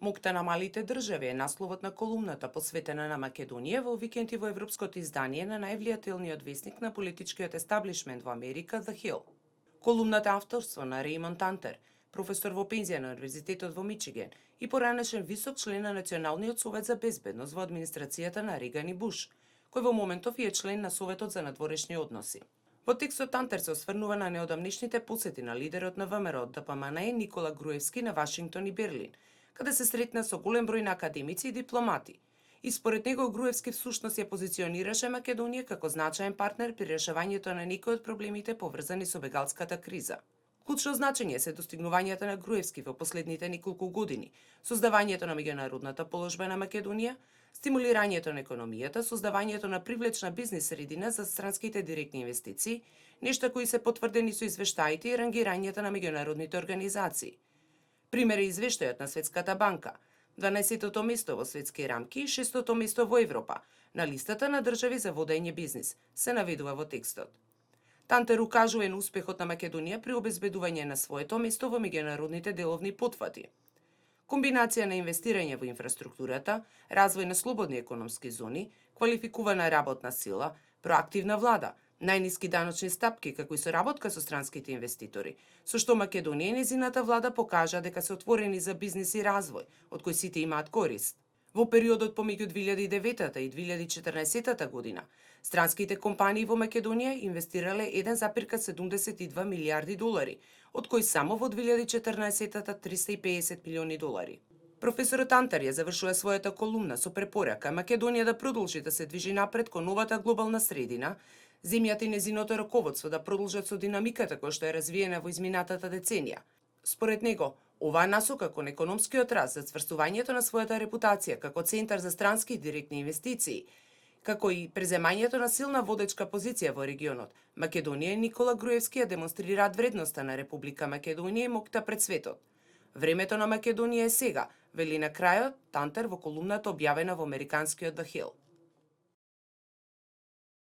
Мокта на малите држави е насловот на колумната посветена на Македонија во викенти во европското издание на највлијателниот весник на политичкиот естаблишмент во Америка, The Hill. Колумната е авторство на Реймонд Тантер, професор во пензија на Универзитетот во Мичиген и поранешен висок член на Националниот совет за безбедност во администрацијата на Реган и Буш, кој во моментов е член на Советот за надворешни односи. Во текстот Тантер се осврнува на неодамнишните посети на лидерот на ВМРО ДПМНЕ Никола Груевски на Вашингтон и Берлин, каде се сретна со голем број на академици и дипломати. И според него Груевски всушност ја позиционираше Македонија како значаен партнер при решавањето на некои од проблемите поврзани со бегалската криза. Клучно значење се достигнувањата на Груевски во последните неколку години, создавањето на меѓународната положба на Македонија, стимулирањето на економијата, создавањето на привлечна бизнис средина за странските директни инвестиции, нешта кои се потврдени со извештаите и рангирањата на меѓународните организации. Пример е извештајот на Светската банка, 12-тото место во светски рамки и 6-тото место во Европа, на листата на држави за водење бизнис, се наведува во текстот. Тантер укажува на успехот на Македонија при обезбедување на своето место во меѓународните деловни потфати. Комбинација на инвестирање во инфраструктурата, развој на слободни економски зони, квалификувана работна сила, проактивна влада, најниски даночни стапки како и соработка со странските инвеститори, со што Македонија и незината влада покажа дека се отворени за бизнис и развој, од кој сите имаат корист. Во периодот помеѓу 2009 и 2014 година, странските компании во Македонија инвестирале 1,72 милијарди долари, од кои само во 2014 350 милиони долари. Професорот Тантер ја завршува својата колумна со препорака Македонија да продолжи да се движи напред кон новата глобална средина, земјата и незиното раководство да продолжат со динамиката која што е развиена во изминатата деценија. Според него, оваа насока кон економскиот раст за цврстувањето на својата репутација како центар за странски директни инвестиции, како и преземањето на силна водечка позиција во регионот, Македонија и Никола Груевски ја демонстрираат вредноста на Република Македонија и мокта пред светот. Времето на Македонија е сега, вели на крајот Тантер во колумната објавена во американскиот The Hill.